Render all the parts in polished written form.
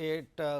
8।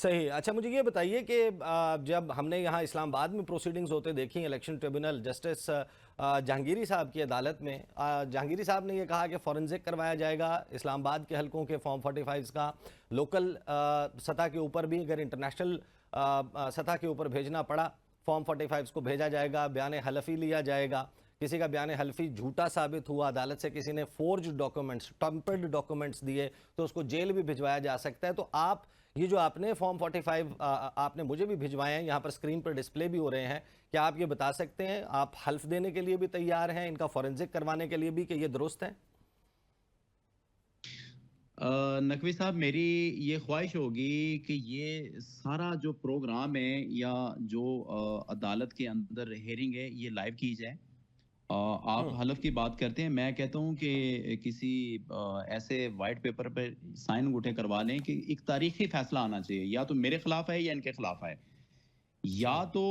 صحیح. اچھا مجھے یہ بتائیے کہ جب ہم نے یہاں اسلام آباد میں پروسیڈنگز ہوتے دیکھی الیکشن ٹریبونل جسٹس جہانگیری صاحب کی عدالت میں، جہانگیری صاحب نے یہ کہا کہ فورنزک کروایا جائے گا اسلام آباد کے حلقوں کے فارم 45 کا، لوکل سطح کے اوپر بھی اگر انٹرنیشنل سطح کے اوپر بھیجنا پڑا فارم 45 کو بھیجا جائے گا، بیان حلفی لیا جائے گا. کسی کا بیان حلفی جھوٹا ثابت ہوا، عدالت سے کسی نے فورجڈ ڈاکومنٹس ٹمپرڈ ڈاکومنٹس دیے تو اس کو جیل بھی بھجوایا جا سکتا ہے. تو آپ یہ جو آپ نے فارم 45 آپ نے مجھے بھی بھجوائے ہیں، یہاں پر سکرین پر ڈسپلے بھی ہو رہے ہیں، کیا آپ یہ بتا سکتے ہیں آپ حلف دینے کے لیے بھی تیار ہیں، ان کا فورنزک کروانے کے لیے بھی کہ یہ درست ہے؟ نقوی صاحب، میری یہ خواہش ہوگی کہ یہ سارا جو پروگرام ہے یا جو عدالت کے اندر ہیرنگ ہے یہ لائیو کی جائے. آپ حلف کی بات کرتے ہیں، میں کہتا ہوں کہ کسی ایسے وائٹ پیپر پہ سائن انگوٹھے کروا لیں کہ ایک تاریخی فیصلہ آنا چاہیے، یا تو میرے خلاف ہے یا ان کے خلاف ہے، یا صحیح. تو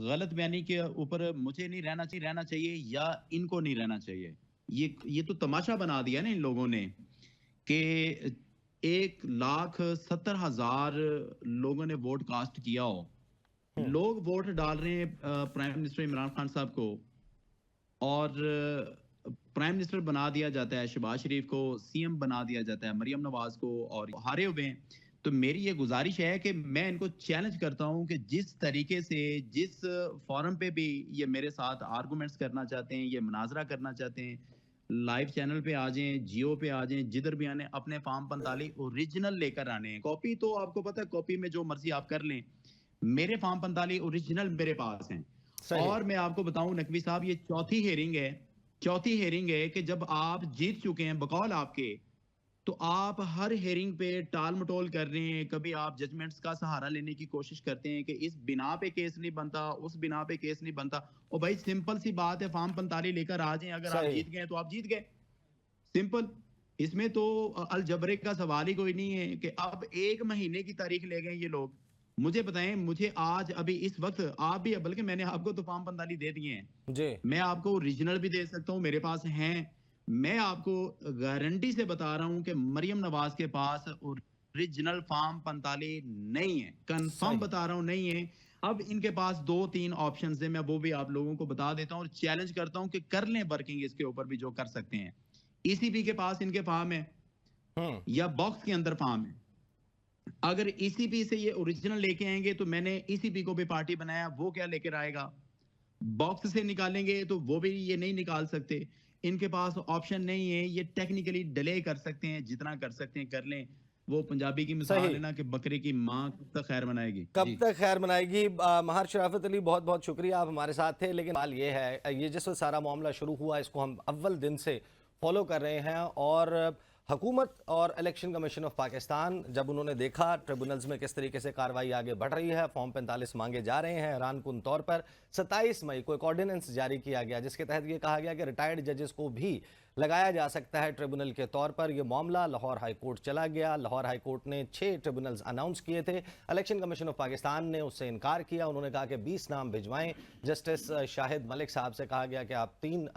غلط بیانی کے اوپر مجھے نہیں رہنا چاہیے یا ان کو نہیں رہنا چاہیے. یہ تو تماشا بنا دیا نا ان لوگوں نے کہ 1,70,000 لوگوں نے ووٹ کاسٹ کیا ہو. لوگ ووٹ ڈال رہے ہیں پرائم منسٹر عمران خان صاحب کو، اور پرائم منسٹر بنا دیا جاتا ہے شہباز شریف کو، سی ایم بنا دیا جاتا ہے مریم نواز کو، اور ہارے ہوئے ہیں. تو میری یہ گزارش ہے کہ میں ان کو چیلنج کرتا ہوں کہ جس طریقے سے جس فورم پہ بھی یہ میرے ساتھ آرگومنٹس کرنا چاہتے ہیں، یہ مناظرہ کرنا چاہتے ہیں، لائیو چینل پہ آ جائیں، جیو پہ آ جائیں، جدھر بھی آنے، اپنے فارم 45 اوریجنل لے کر آنے ہیں. کاپی تو آپ کو پتہ ہے، کاپی میں جو مرضی آپ کر لیں. میرے فارم 45 اوریجنل میرے پاس ہیں. صحیح. اور میں آپ کو بتاؤں نقوی صاحب، یہ چوتھی ہیرنگ ہے کہ جب آپ جیت چکے ہیں بقول آپ کے، تو آپ ہر ہیرنگ پہ ٹال مٹول کر رہے ہیں. کبھی آپ ججمنٹس کا سہارا لینے کی کوشش کرتے ہیں کہ اس بنا پہ کیس نہیں بنتا، اس بنا پہ کیس نہیں بنتا. اور بھائی سمپل سی بات ہے، فارم 45 لے کر آ جائیں، اگر آپ صحیح. جیت گئے تو آپ جیت گئے، سمپل. اس میں تو الجبرے کا سوال ہی کوئی نہیں ہے کہ اب 1 مہینے کی تاریخ لے گئے یہ لوگ. مجھے بتائیں، مجھے آج ابھی اس وقت آپ بھی، بلکہ میں نے آپ کو تو فارم 45 دے دیے ہیں، جی. میں آپ کو اوریجنل بھی دے سکتا ہوں، میرے پاس ہیں. میں آپ کو گارنٹی سے بتا رہا ہوں کہ مریم نواز کے پاس اوریجنل فارم 45 نہیں ہے، کنفرم صحیح. بتا رہا ہوں نہیں ہے. اب ان کے پاس 2-3 آپشنز ہیں، میں وہ بھی آپ لوگوں کو بتا دیتا ہوں اور چیلنج کرتا ہوں کہ کر لیں ورکنگ اس کے اوپر بھی جو کر سکتے ہیں. ای سی پی کے پاس ان کے فارم ہے یا باکس کے اندر فارم ہے. اگر ای سی پی سے یہ اوریجنل لے کے آئیں گے تو میں نے ای سی پی کو بھی پارٹی بنایا، وہ کیا لے کر آئے گا. باکس سے نکالیں گے تو وہ بھی یہ نہیں نکال سکتے. ان کے پاس آپشن نہیں ہے، یہ ٹیکنیکلی ڈیلے کر سکتے ہیں، جتنا کر سکتے ہیں کر لیں. وہ پنجابی کی مثال ہے صحیح. نا کہ بکرے کی ماں کب تک خیر منائے گی. کب جی تک خیر منائے گی. مہار شرافت علی، بہت بہت شکریہ، آپ ہمارے ساتھ تھے. لیکن سوال یہ ہے، یہ جس وقت سارا معاملہ شروع ہوا اس کو ہم اول دن سے فالو کر رہے ہیں، اور حکومت اور الیکشن کمیشن آف پاکستان جب انہوں نے دیکھا ٹریبونلز میں کس طریقے سے کارروائی آگے بڑھ رہی ہے، فارم 45 مانگے جا رہے ہیں، حیران کن طور پر 27 مئی کو ایک آرڈیننس جاری کیا گیا جس کے تحت یہ کہا گیا کہ ریٹائرڈ ججز کو بھی لگایا جا سکتا ہے ٹریبونل کے طور پر. یہ معاملہ لاہور ہائی کورٹ چلا گیا. لاہور ہائی کورٹ نے 6 ٹریبونلز اناؤنس کیے تھے. الیکشن کمیشن آف پاکستان نے اس سے انکار کیا. انہوں نے کہا کہ 20 نام بھجوائیں. جسٹس شاہد ملک صاحب سے کہا گیا کہ آپ 3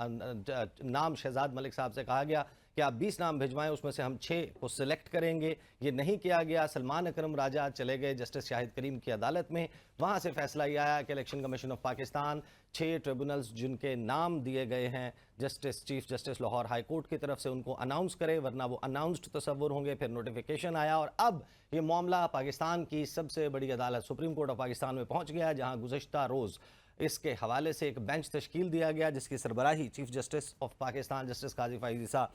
نام، شہزاد ملک صاحب سے کہا گیا کہ آپ 20 نام بھجوائیں، اس میں سے ہم 6 کو سلیکٹ کریں گے. یہ نہیں کیا گیا. سلمان اکرم راجہ چلے گئے جسٹس شاہد کریم کی عدالت میں. وہاں سے فیصلہ یہ آیا کہ election commission of Pakistan 6 tribunals جن کے نام دیے گئے ہیں chief justice Lahore high court کی طرف سے ان کو اناؤنس کرے، ورنہ وہ اناؤنسڈ تصور ہوں گے. پھر نوٹیفیکیشن آیا اور اب یہ معاملہ پاکستان کی سب سے بڑی عدالت سپریم کورٹ آف پاکستان میں پہنچ گیا، جہاں گزشتہ روز اس کے حوالے سے ایک بینچ تشکیل دیا گیا جس کی سربراہی chief justice of Pakistan justice قاضی فائز عیسیٰ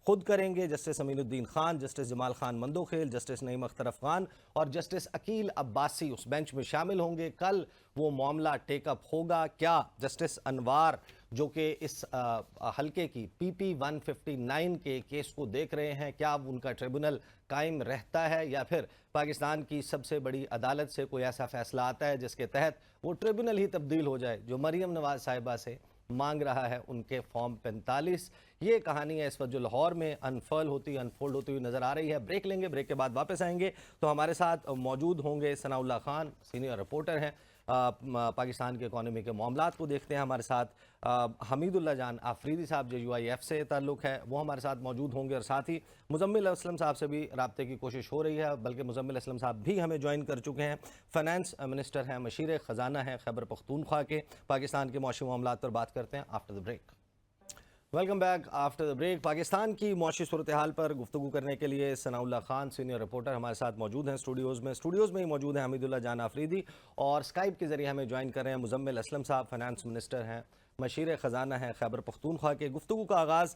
خود کریں گے. جسٹس امین الدین خان، جسٹس جمال خان مندوخیل، جسٹس نعیم اختر افغان اور جسٹس عقیل عباسی اس بینچ میں شامل ہوں گے. کل وہ معاملہ ٹیک اپ ہوگا. کیا جسٹس انوار جو کہ اس حلقے کی پی پی 159 کے کیس کو دیکھ رہے ہیں، کیا ان کا ٹریبونل قائم رہتا ہے، یا پھر پاکستان کی سب سے بڑی عدالت سے کوئی ایسا فیصلہ آتا ہے جس کے تحت وہ ٹریبونل ہی تبدیل ہو جائے جو مریم نواز صاحبہ سے مانگ رہا ہے ان کے فارم 45. یہ کہانی ہے اس وقت جو لاہور میں انفولڈ ہوتی ہوئی نظر آ رہی ہے. بریک لیں گے، بریک کے بعد واپس آئیں گے تو ہمارے ساتھ موجود ہوں گے ثناء اللہ خان، سینئر رپورٹر ہیں، پاکستان کے اکانومی کے معاملات کو دیکھتے ہیں. ہمارے ساتھ حمید اللہ جان آفریدی صاحب جو UIF سے تعلق ہے وہ ہمارے ساتھ موجود ہوں گے، اور ساتھ ہی مزمل اسلم صاحب سے بھی رابطے کی کوشش ہو رہی ہے، بلکہ مزمل اسلم صاحب بھی ہمیں جوائن کر چکے ہیں، فائنانس منسٹر ہیں، مشیر خزانہ ہیں خیبر پختونخوا کے۔ پاکستان کے معاشی معاملات پر بات کرتے ہیں after the break. Welcome back after the break. Pakistan کی معاشی صورتحال پر گفتگو کرنے کے لیے ثناء اللہ خان سینئر رپورٹر ہمارے ساتھ موجود ہیں اسٹوڈیوز میں ہی موجود ہیں حمید اللہ جان آفریدی، اور اسکائپ کے ذریعے ہمیں جوائن کر رہے ہیں مزمل اسلم صاحب، فائنانس منسٹر ہیں، مشیر خزانہ ہیں خیبر پختونخوا کے۔ گفتگو کا آغاز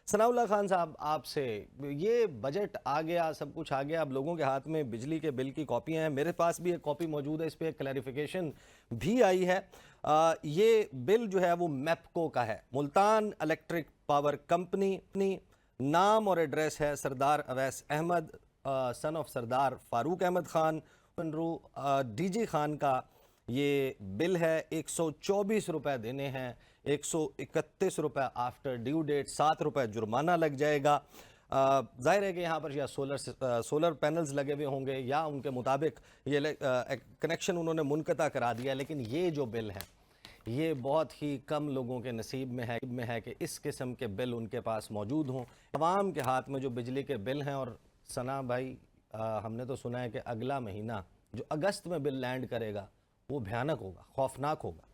ثناء اللہ خان صاحب آپ سے، یہ بجٹ آ گیا، سب کچھ آ گیا، اب لوگوں کے ہاتھ میں بجلی کے بل کی کاپیاں ہیں، میرے پاس بھی ایک کاپی موجود ہے، اس پہ ایک کلیریفیکیشن بھی آئی ہے۔ یہ بل جو ہے وہ میپکو کا ہے، ملتان الیکٹرک پاور کمپنی، نام اور ایڈریس ہے سردار اویس احمد سن of Sardar Farooq Ahmad Khan, D G Khan کا یہ بل ہے۔ 124 روپے دینے ہیں، 131 روپے آفٹر ڈیو ڈیٹ، 7 روپے جرمانہ لگ جائے گا۔ ظاہر ہے کہ یہاں پر یا سولر پینلز لگے ہوئے ہوں گے یا ان کے مطابق یہ کنیکشن انہوں نے منقطع کرا دیا، لیکن یہ جو بل ہے یہ بہت ہی کم لوگوں کے نصیب میں ہے کہ اس قسم کے بل ان کے پاس موجود ہوں۔ عوام کے ہاتھ میں جو بجلی کے بل ہیں، اور ثنا بھائی ہم نے تو سنا ہے کہ اگلا مہینہ جو اگست میں بل لینڈ کرے گا وہ بھیانک ہوگا، خوفناک ہوگا۔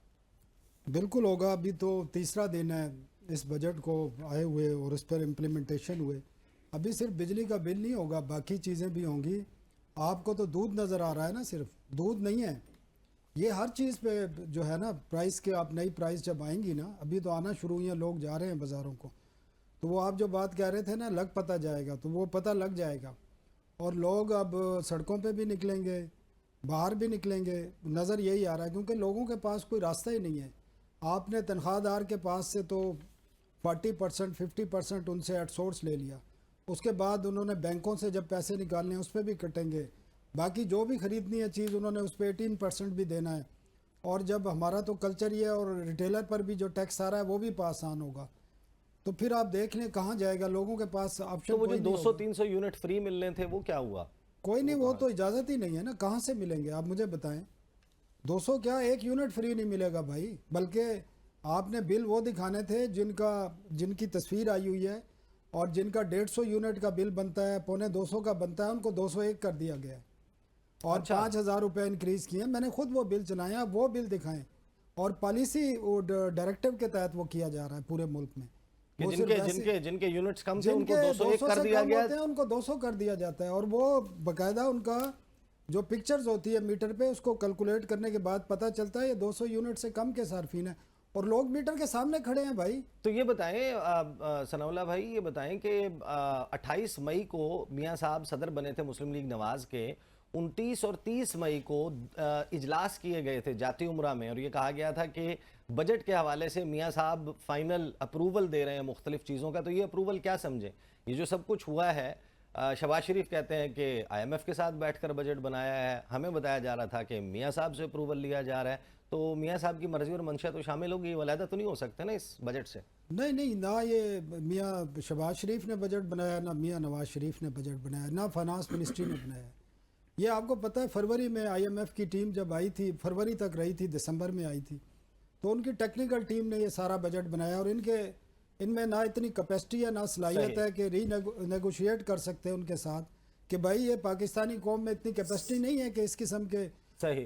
بالکل ہوگا، ابھی تو تیسرا دن ہے اس بجٹ کو آئے ہوئے اور اس پر امپلیمنٹیشن ہوئے۔ ابھی صرف بجلی کا بل نہیں ہوگا، باقی چیزیں بھی ہوں گی۔ آپ کو تو دودھ نظر آ رہا ہے نا، صرف دودھ نہیں ہے، یہ ہر چیز پہ جو ہے نا پرائس کے، آپ نئی پرائس جب آئیں گی نا، ابھی تو آنا شروع ہوئی ہیں، لوگ جا رہے ہیں بازاروں کو، تو وہ آپ جو بات کہہ رہے تھے نا لگ پتہ جائے گا، تو وہ پتہ لگ جائے گا، اور لوگ اب سڑکوں پہ بھی نکلیں گے، باہر بھی نکلیں گے، نظر یہی آ رہا ہے، کیونکہ لوگوں کے پاس کوئی راستہ ہی نہیں ہے۔ آپ نے تنخواہ دار کے پاس سے تو 40% 50% ان سے ایٹ سورس لے لیا، اس کے بعد انہوں نے بینکوں سے جب پیسے نکالنے ہیں اس پہ بھی کٹیں گے، باقی جو بھی خریدنی ہے چیز انہوں نے اس پہ 18% بھی دینا ہے، اور جب ہمارا تو کلچر یہ ہے، اور ریٹیلر پر بھی جو ٹیکس آ رہا ہے وہ بھی پاس آن ہوگا، تو پھر آپ دیکھ لیں کہاں جائے گا، لوگوں کے پاس آپشن تو وہ جو کوئی نہیں 200-300 یونٹ فری ملنے تھے وہ کیا ہوا؟ کوئی نہیں، وہ تو اجازت ہی نہیں ہے نا، کہاں سے ملیں گے آپ مجھے بتائیں؟ 200 کیا، 1 یونٹ فری نہیں ملے گا بھائی، بلکہ آپ نے بل وہ دکھانے تھے جن کی تصویر آئی ہوئی ہے، اور جن کا 150 یونٹ کا بل بنتا ہے، 125 کا بنتا ہے، ان کو 201 کر دیا گیا ہے، اور 5000 روپے انکریز کیے ہیں۔ میں نے خود وہ بل چلائے ہیں، وہ بل دکھائیں، اور پالیسی ڈائریکٹو کے تحت وہ کیا جا رہا ہے پورے ملک میں، جن کے یونٹس کم تھے جن ان کو کے 201 کر سے دیا کم گیا، ہوتے ہیں ان کو 200 کر دیا جاتا ہے، اور وہ باقاعدہ ان کا جو پکچرز ہوتی ہے میٹر پہ، اس کو کیلکولیٹ کرنے کے بعد پتہ چلتا ہے یہ 200 یونٹ سے کم کے صارفین ہیں، اور لوگ میٹر کے سامنے کھڑے ہیں بھائی۔ تو یہ بتائیں ثناء اللہ بھائی، یہ بتائیں کہ 28 مئی کو میاں صاحب صدر بنے تھے مسلم لیگ نواز کے، 29 اور 30 مئی کو اجلاس کیے گئے تھے جاتی عمرہ میں، اور یہ کہا گیا تھا کہ بجٹ کے حوالے سے میاں صاحب فائنل اپروول دے رہے ہیں مختلف چیزوں کا، تو یہ اپروول کیا سمجھیں؟ یہ جو سب کچھ ہوا ہے، شہباز شریف کہتے ہیں کہ IMF کے ساتھ بیٹھ کر بجٹ بنایا ہے، ہمیں بتایا جا رہا تھا کہ میاں صاحب سے اپروول لیا جا رہا ہے، تو میاں صاحب کی مرضی اور منشا تو شامل ہوگی، علیحدہ تو نہیں ہو سکتے نا اس بجٹ سے؟ نہیں، نہ یہ میاں شہباز شریف نے بجٹ بنایا، نہ میاں نواز شریف نے بجٹ بنایا، نہ فائنانس منسٹری نے بنایا۔ یہ آپ کو پتہ ہے فروری میں IMF کی ٹیم جب آئی تھی، فروری تک رہی تھی، دسمبر میں آئی تھی، تو ان کی ٹیکنیکل ٹیم نے یہ سارا بجٹ بنایا، اور ان میں نہ اتنی کیپیسٹی ہے، نہ صلاحیت ہے کہ نیگوشیٹ کر سکتے ہیں ان کے ساتھ، کہ بھائی یہ پاکستانی قوم میں اتنی کیپیسٹی نہیں ہے کہ اس قسم کے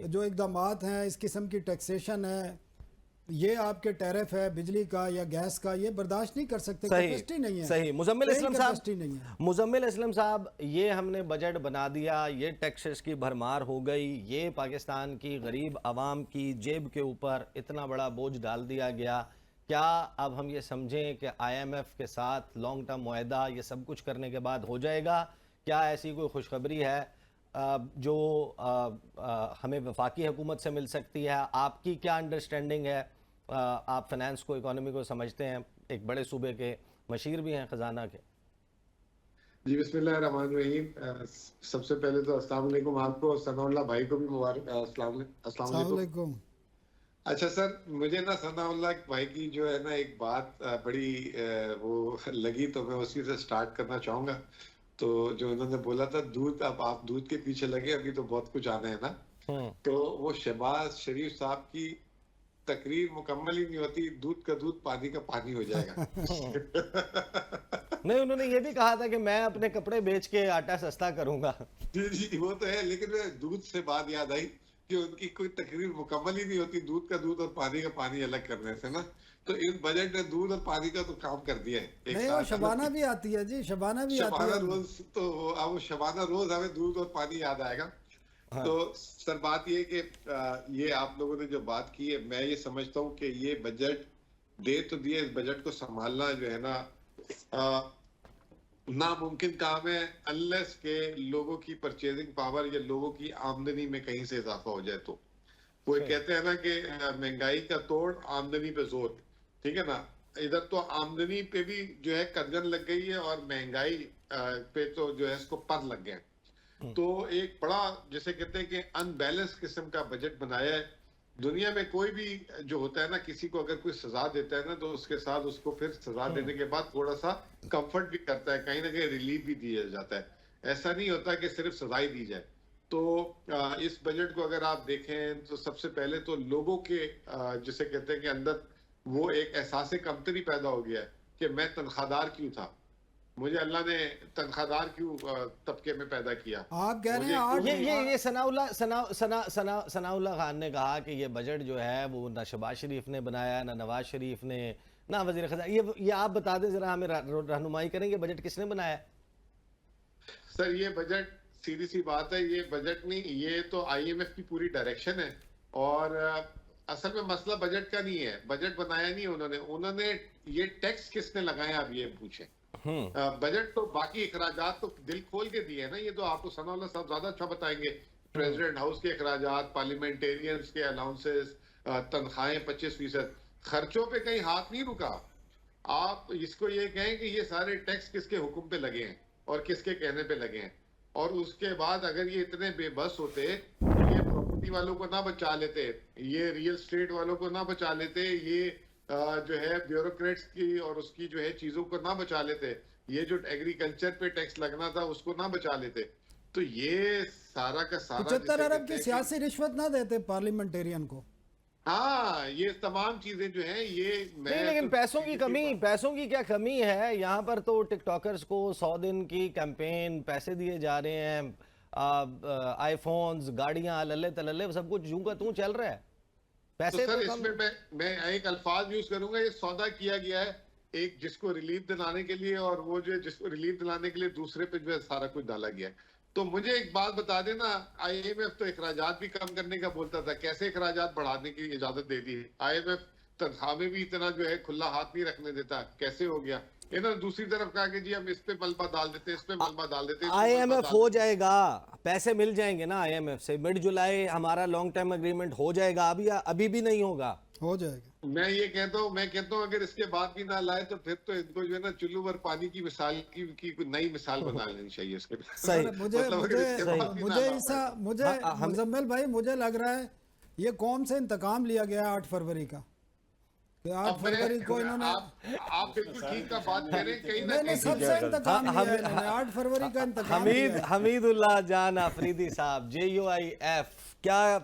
جو اقدامات ہیں، اس قسم کی ٹیکسیشن ہے، یہ آپ کے ٹیرف ہے بجلی کا یا گیس کا، یہ برداشت نہیں کر سکتے، کیپیسٹی نہیں ہے۔ صحیح۔ مزمل اسلم صاحب، یہ ہم نے بجٹ بنا دیا، یہ ٹیکسز کی بھرمار ہو گئی، یہ پاکستان کی غریب عوام کی جیب کے اوپر اتنا بڑا بوجھ ڈال دیا گیا، کیا اب ہم یہ سمجھیں کہ IMF کے ساتھ لانگ ٹرم معاہدہ یہ سب کچھ کرنے کے بعد ہو جائے گا؟ کیا ایسی کوئی خوشخبری ہے جو ہمیں وفاقی حکومت سے مل سکتی ہے؟ آپ کی کیا انڈرسٹینڈنگ ہے؟ آپ فنانس کو، اکانومی کو سمجھتے ہیں، ایک بڑے صوبے کے مشیر بھی ہیں خزانہ کے۔ جی بسم اللہ الرحمن الرحیم۔ سب سے پہلے تو السلام علیکم آپ کو، ثناء اللہ بھائی کو بھی مبارک، السلام علیکم۔ اچھا سر، مجھے نا ثناء اللہ بھائی کی جو ہے نا ایک بات بڑی وہ لگی، تو میں اسی سے سٹارٹ کرنا چاہوں گا۔ تو جو انہوں نے بولا تھا دودھ، اب آپ دودھ کے پیچھے لگے، ابھی تو بہت کچھ آنا ہے نا، تو وہ شہباز شریف صاحب کی تقریر مکمل ہی نہیں ہوتی، دودھ کا دودھ پانی کا پانی ہو جائے گا۔ نہیں، انہوں نے یہ بھی کہا تھا کہ میں اپنے کپڑے بیچ کے آٹا سستا کروں گا۔ جی وہ تو ہے، لیکن دودھ سے بات یاد آئی کہ ان کی کوئی تقریر مکمل ہی نہیں ہوتی دودھ کا دودھ اور پانی کا پانی الگ کرنے سے نا، تو اس بجٹ نے دودھ اور پانی کا تو کام کر دیا ہے۔ نہیں، وہ شبانہ بھی آتی ہے جی، شبانہ بھی آتی شبانہ ہے روز، تو اب شبانہ روز ہمیں دودھ اور پانی یاد آئے گا۔ تو سر بات یہ کہ یہ آپ لوگوں نے جو بات کی ہے، میں یہ سمجھتا ہوں کہ یہ بجٹ دے تو دیے، اس بجٹ کو سنبھالنا جو ہے نا ناممکن کام ہے، انلیس کہ لوگوں کی پرچیزنگ پاور یا لوگوں کی آمدنی میں کہیں سے اضافہ ہو جائے تو۔ وہ کہتے ہیں نا کہ مہنگائی کا توڑ آمدنی پہ زور، ٹھیک ہے نا، ادھر تو آمدنی پہ بھی جو ہے قدغن لگ گئی ہے اور مہنگائی پہ تو جو ہے اس کو پر لگ گئے، تو ایک بڑا جیسے کہتے ہیں کہ ان بیلنس قسم کا بجٹ بنایا ہے۔ دنیا میں کوئی بھی جو ہوتا ہے نا، کسی کو اگر کوئی سزا دیتا ہے نا تو اس کے ساتھ اس کو پھر سزا دینے کے بعد تھوڑا سا کمفرٹ بھی کرتا ہے، کہیں نہ کہیں ریلیف بھی دیا جاتا ہے، ایسا نہیں ہوتا کہ صرف سزا ہی دی جائے۔ تو اس بجٹ کو اگر آپ دیکھیں تو سب سے پہلے تو لوگوں کے جسے کہتے ہیں کہ اندر وہ ایک احساس کمتری پیدا ہو گیا ہے کہ میں تنخواہ دار کیوں تھا، مجھے اللہ نے تنخواہ دار کیوں طبقے میں پیدا کیا۔ آپ کہہ رہے ہیں یہ ثناء اللہ خان نے کہا کہ یہ بجٹ جو ہے وہ نہ شہباز شریف نے بنایا، نہ نواز شریف نے، نہ وزیر خزانہ۔ یہ آپ بتا دیں ذرا، ہمیں رہنمائی کریں، یہ بجٹ کس نے بنایا؟ سر یہ بجٹ سیدھی سی بات ہے، یہ بجٹ نہیں، یہ تو آئی ایم ایف کی پوری ڈائریکشن ہے، اور اصل میں مسئلہ بجٹ کا نہیں ہے، بجٹ بنایا نہیں انہوں نے یہ ٹیکس کس نے لگایا آپ یہ پوچھیں۔ بجٹ تو باقی اخراجات تو دل کھول کے دیے ہیں نا، یہ تو آپ کو ثناء اللہ صاحب زیادہ اچھا بتائیں گے، پریزیڈنٹ ہاؤس کے اخراجات، پارلیمنٹیرینز کے الاؤنسز، تنخواہیں 25%، خرچوں پہ کہیں ہاتھ نہیں رکا۔ آپ اس کو یہ کہیں کہ یہ سارے ٹیکس کس کے حکم پہ لگے ہیں اور کس کے کہنے پہ لگے ہیں، اور اس کے بعد اگر یہ اتنے بے بس ہوتے تو یہ پراپرٹی والوں کو نہ بچا لیتے، یہ ریل اسٹیٹ والوں کو نہ بچا لیتے، یہ جو ہے بیوروکریٹس کی اور اس کی جو ہے چیزوں کو نہ بچا لیتے، یہ جو ایگریکلچر پہ ٹیکس لگنا تھا اس کو نہ بچا لیتے، تو یہ سارا کا سارا 75 ارب کی سیاسی رشوت نہ دیتے پارلیمنٹیرین کو۔ ہاں یہ تمام چیزیں جو ہیں یہ نہیں، لیکن پیسوں کی کیا کمی ہے؟ یہاں پر تو ٹک ٹاکرز کو 100 دن کی کیمپین، پیسے دیے جا رہے ہیں، آئی فونز، گاڑیاں، للے تللے، سب کچھ یوں کا توں چل رہا ہے، پیسے تو سر اس میں ایک الفاظ یوز کروں گا، یہ سودا کیا گیا ہے ایک جس کو ریلیف دلانے کے لیے، اور وہ جو جس کو ریلیف دلانے کے لیے دوسرے پہ جو ہے سارا کچھ ڈالا گیا ہے۔ تو مجھے ایک بات بتا دینا، آئی ایم ایف تو اخراجات بھی کم کرنے کا بولتا تھا، کیسے اخراجات بڑھانے کی اجازت دے دی؟ آئی ایم ایف تنخواہ میں بھی اتنا جو ہے کھلا ہاتھ نہیں رکھنے دیتا، کیسے ہو گیا؟ انہوں نے دوسری طرف کہا کہ جی ہم اس پہ ملبہ ڈال دیتے، اس پہ ملبہ ڈال دیتے۔ آئی ایم ایف ہو جائے گا، پیسے مل جائیں گے نا آئی ایم ایف سے، مڈ جولائی ہمارا لانگ ٹائم اگریمنٹ ہو جائے گا، ابھی بھی نہیں ہوگا، ہو جائے گا۔ میں یہ کہتا ہوں اگر اس کے بعد بھی نہ لائے تو پھر تو ان کو جو ہے نا چلو پر پانی کی مثال کی نئی مثال بنا لینی چاہیے اس کے بعد۔ صحیح۔ مجھے مزمل بھائی مجھے لگ رہا ہے یہ قوم سے انتقام لیا گیا 8 فروری کا، کہ 8 فروری کو انہوں نے، آپ بالکل ٹھیک کا بات کریں، کہیں نہ میں نے سب سے انتقام لیا ہے انہوں نے، 8 فروری کا انتقام لیا ہے۔ حمید اللہ جان آفریدی صاحب، JUIF، کیا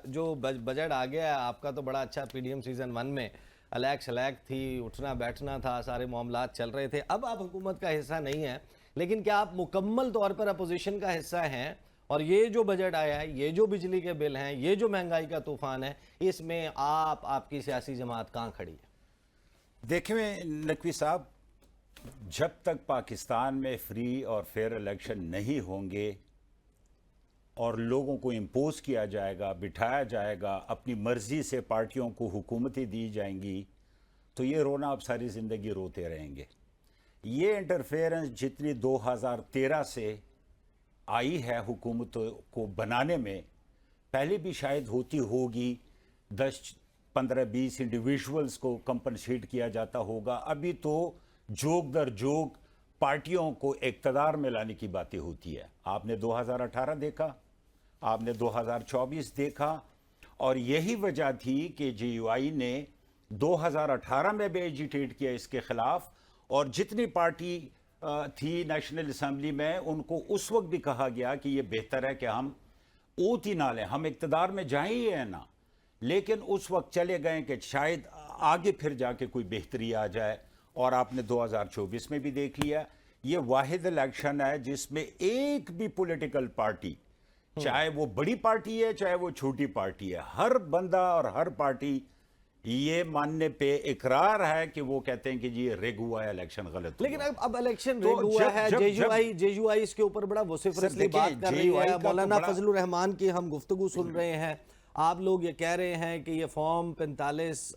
جو بجٹ آ گیا ہے آپ کا، تو بڑا اچھا پی ڈی ایم سیزن 1 میں الیک شلیک تھی، اٹھنا بیٹھنا تھا، سارے معاملات چل رہے تھے، اب آپ حکومت کا حصہ نہیں ہیں، لیکن کیا آپ مکمل طور پر اپوزیشن کا حصہ ہیں؟ اور یہ جو بجٹ آیا ہے، یہ جو بجلی کے بل ہیں، یہ جو مہنگائی کا طوفان ہے، اس میں آپ کی سیاسی جماعت کہاں کھڑی ہے؟ دیکھیں نقوی صاحب، جب تک پاکستان میں فری اور فیئر الیکشن نہیں ہوں گے اور لوگوں کو امپوز کیا جائے گا، بٹھایا جائے گا، اپنی مرضی سے پارٹیوں کو حکومتیں دی جائیں گی، تو یہ رونا اب ساری زندگی روتے رہیں گے۔ یہ انٹرفیئرنس جتنی 2013 سے آئی ہے حکومت کو بنانے میں، پہلے بھی شاید ہوتی ہوگی، 10 15 20 انڈیویژولز کو کمپنسیٹ کیا جاتا ہوگا، ابھی تو جوگ در جوگ پارٹیوں کو اقتدار میں لانے کی باتیں ہوتی ہے۔ آپ نے 2018 دیکھا، آپ نے 2024 دیکھا، اور یہی وجہ تھی کہ JUI نے 2018 میں بھی ایجیٹیٹ کیا اس کے خلاف، اور جتنی پارٹی تھی نیشنل اسمبلی میں ان کو اس وقت بھی کہا گیا کہ یہ بہتر ہے کہ ہم اوت ہی نہ لیں، ہم اقتدار میں جائیں ہی ہیں نا، لیکن اس وقت چلے گئے کہ شاید آگے پھر جا کے کوئی بہتری آ جائے، اور آپ نے 2024 میں بھی دیکھ لیا یہ واحد الیکشن ہے جس میں ایک بھی پولیٹیکل پارٹی، چاہے وہ بڑی پارٹی ہے چاہے وہ چھوٹی پارٹی ہے، ہر بندہ اور ہر پارٹی یہ ماننے پہ اقرار ہے کہ وہ کہتے ہیں کہ جی یہ ریگ ہوا ہے، الیکشن غلط ہوا۔ لیکن اب الیکشن ریگ ہوا ہے، جے یو آئی اس کے اوپر بڑا ووسیفرسلی بات کر رہی ہے، مولانا فضل الرحمان کی ہم گفتگو سن رہے ہیں، آپ لوگ یہ کہہ رہے ہیں کہ یہ فارم 45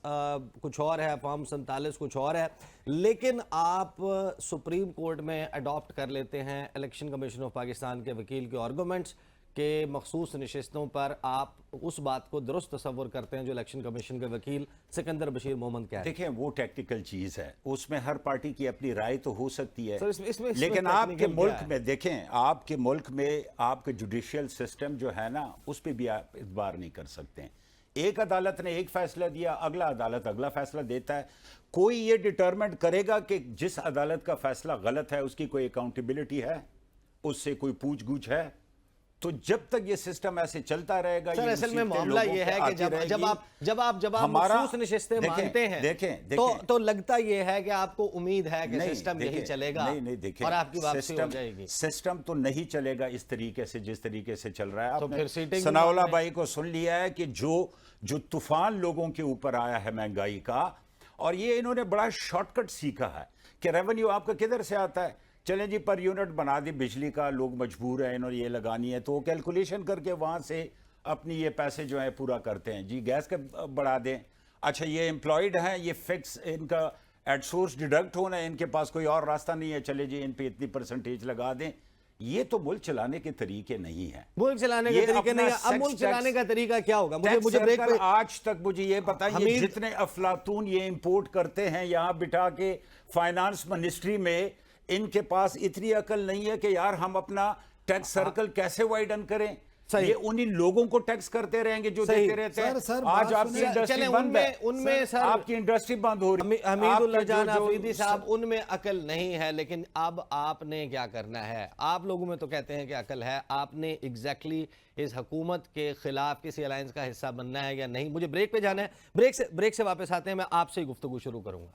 کچھ اور ہے، فارم 47 کچھ اور ہے، لیکن آپ سپریم کورٹ میں اڈاپٹ کر لیتے ہیں الیکشن کمیشن آف پاکستان کے وکیل کے آرگومنٹس کہ مخصوص نشستوں پر آپ اس بات کو درست تصور کرتے ہیں جو الیکشن کمیشن کے وکیل سکندر بشیر محمد کہہ رہے ہیں۔ دیکھیں وہ ٹیکنیکل چیز ہے، اس میں ہر پارٹی کی اپنی رائے تو ہو سکتی ہے، اس میں لیکن آپ کے ملک میں دیکھیں، آپ کے ملک میں آپ کا جوڈیشل سسٹم جو ہے نا اس پہ بھی آپ اعتبار نہیں کر سکتے ہیں۔ ایک عدالت نے ایک فیصلہ دیا، اگلا عدالت اگلا فیصلہ دیتا ہے، کوئی یہ ڈٹرمنٹ کرے گا کہ جس عدالت کا فیصلہ غلط ہے اس کی کوئی اکاؤنٹیبلٹی ہے، اس سے کوئی پوچھ گچھ ہے؟ تو جب تک یہ سسٹم ایسے چلتا رہے گا، سر اصل میں معاملہ یہ ہے کہ جب آپ مخصوص نشستیں مانتے ہیں تو لگتا یہ ہے کہ آپ کو امید ہے کہ سسٹم یہی چلے گا اور آپ کی واپسی ہو جائے گی۔ سسٹم تو نہیں چلے گا اس طریقے سے جس طریقے سے چل رہا ہے۔ آپ نے ثناء اللہ بھائی کو سن لیا ہے کہ جو طوفان لوگوں کے اوپر آیا ہے مہنگائی کا، اور یہ انہوں نے بڑا شارٹ کٹ سیکھا ہے کہ ریونیو آپ کا کدھر سے آتا ہے، چلیں جی پر یونٹ بنا دی بجلی کا، لوگ مجبور ہیں انہوں نے یہ لگانی ہے، تو وہ کیلکولیشن کر کے وہاں سے اپنی یہ پیسے جو ہیں پورا کرتے ہیں، جی گیس کا بڑھا دیں، اچھا یہ امپلائڈ ہیں، یہ فکس ان کا ایٹ سورس ڈیڈکٹ ہونا ہے، ان کے پاس کوئی اور راستہ نہیں ہے، چلے جی ان پہ اتنی پرسنٹیج لگا دیں۔ یہ تو ملک چلانے کے طریقے نہیں ہیں، ملک چلانے کے طریقے نہیں ہیں۔ اب ملک چلانے کا طریقہ کیا ہوگا؟ مجھے بریک پہ آج تک مجھے یہ بتائیے جتنے افلاطون یہ امپورٹ کرتے ہیں یہاں بٹھا کے فائنانس منسٹری میں، ان کے پاس اتنی عقل نہیں ہے کہ یار ہم اپنا ٹیکس سرکل کیسے وائڈن کریں، یہ انہی لوگوں کو ٹیکس کرتے رہیں گے جو دیتے رہتے ہیں۔ آج آپ کی انڈسٹری بند ہے، ان میں آپ کی انڈسٹری بند ہو رہی ہے۔ حمید اللہ جان آفریدی صاحب، ان میں عقل نہیں ہے، لیکن اب آپ نے کیا کرنا ہے؟ آپ لوگوں میں تو کہتے ہیں کہ عقل ہے، آپ نے ایگزیکٹلی اس حکومت کے خلاف کسی الائنس کا حصہ بننا ہے یا نہیں؟ مجھے بریک پہ جانا ہے، بریک سے واپس آتے ہیں، میں آپ سے گفتگو شروع کروں گا۔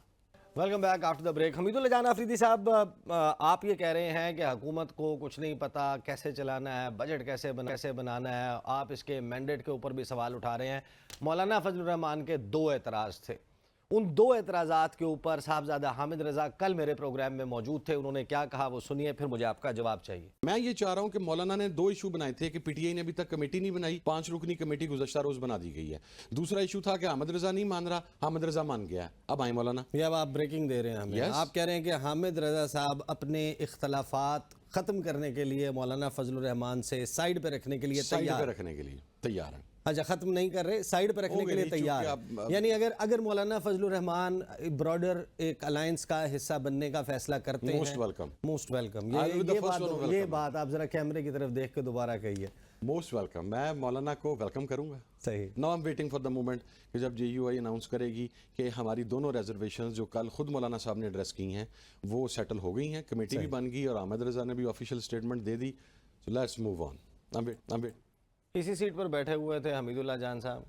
Welcome back after the break. Hamidullah Jan Afridi صاحب، آپ یہ کہہ رہے ہیں کہ حکومت کو کچھ نہیں پتا کیسے چلانا ہے، بجٹ کیسے بنانا ہے، آپ اس کے مینڈیٹ کے اوپر بھی سوال اٹھا رہے ہیں۔ مولانا فضل الرحمان کے 2 اعتراض تھے، ان 2 اعتراضات کے اوپر صاحبزادہ حامد رضا کل میرے پروگرام میں موجود تھے، انہوں نے کیا کہا وہ سنیے، پھر مجھے آپ کا جواب چاہیے۔ میں یہ چاہ رہا ہوں کہ مولانا نے 2 ایشو بنائے تھے کہ پی ٹی آئی نے ابھی تک کمیٹی نہیں بنائی، 5 رکنی کمیٹی گزشتہ روز بنا دی گئی ہے۔ دوسرا ایشو تھا کہ حامد رضا نہیں مان رہا، حامد رضا مان گیا ہے۔ اب آئیں مولانا، یہ اب آپ بریکنگ دے رہے ہیں ہمیں، آپ کہہ رہے ہیں کہ حامد رضا صاحب اپنے اختلافات ختم کرنے کے لیے مولانا فضل الرحمان سے سائیڈ پہ رکھنے کے لیے تیار ہیں۔ اچھا، ختم نہیں کر رہے، سائیڈ پہ رکھنے کے لیے تیار ہے، یعنی اگر مولانا فضل الرحمان براڈر ایک الائنس کا حصہ بننے کا فیصلہ کرتے ہیں، موسٹ ویلکم۔ یہ بات آپ ذرا کیمرے کی طرف دیکھ کے دوبارہ کہیے۔ موسٹ ویلکم، میں مولانا کو ویلکم کروں گا۔ صحیح۔ Now am waiting for the moment کہ جب جے یو آئی اناؤنس کرے گی کہ ہماری دونوں ریزرویشنز جو کل خود مولانا صاحب نے ایڈریس کی ہیں وہ سیٹل ہو گئی ہیں، کمیٹی بھی بن گئی اور حامد رضا نے بھی official statement they the, so let's move on. اسی سیٹ پر بیٹھے ہوئے تھے حمید اللہ جان صاحب،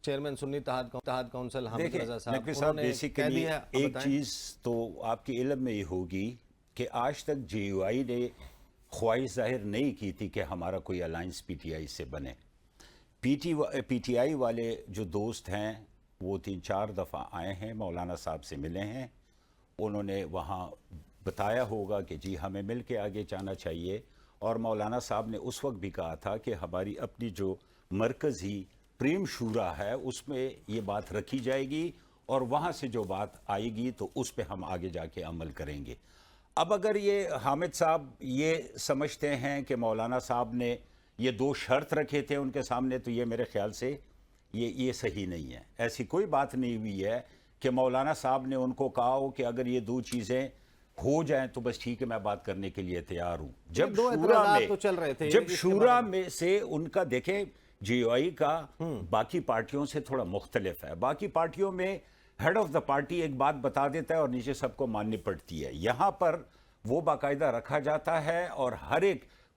چیئرمین سنی اتحاد کونسل حامد رضا صاحب، بیسیکلی ایک چیز تو آپ کے علم میں یہ ہوگی کہ آج تک جے یو آئی نے خواہش ظاہر نہیں کی تھی کہ ہمارا کوئی الائنس پی ٹی آئی سے بنے۔ پی ٹی آئی والے جو دوست ہیں وہ 3-4 دفعہ آئے ہیں، مولانا صاحب سے ملے ہیں، انہوں نے وہاں بتایا ہوگا کہ جی ہمیں مل کے آگے جانا چاہیے، اور مولانا صاحب نے اس وقت بھی کہا تھا کہ ہماری اپنی جو مرکزی پریم شورا ہے اس میں یہ بات رکھی جائے گی اور وہاں سے جو بات آئے گی تو اس پہ ہم آگے جا کے عمل کریں گے۔ اب اگر یہ حامد صاحب یہ سمجھتے ہیں کہ مولانا صاحب نے یہ 2 شرط رکھے تھے ان کے سامنے، تو یہ میرے خیال سے یہ صحیح نہیں ہے۔ ایسی کوئی بات نہیں ہوئی ہے کہ مولانا صاحب نے ان کو کہا ہو کہ اگر یہ 2 چیزیں ہو جائیں تو بس ٹھیک ہے میں بات کرنے کے لیے تیار ہوں۔ جب شورا میں سے ان کا دیکھیں، جے یو آئی کا باقی پارٹیوں سے تھوڑا مختلف ہے، باقی پارٹیوں میں ہیڈ آف دا پارٹی ایک بات بتا دیتا ہے اور نیچے سب کو ماننی پڑتی ہے، یہاں پر وہ باقاعدہ رکھا جاتا ہے اور ہر ایک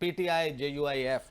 PTI JUIF,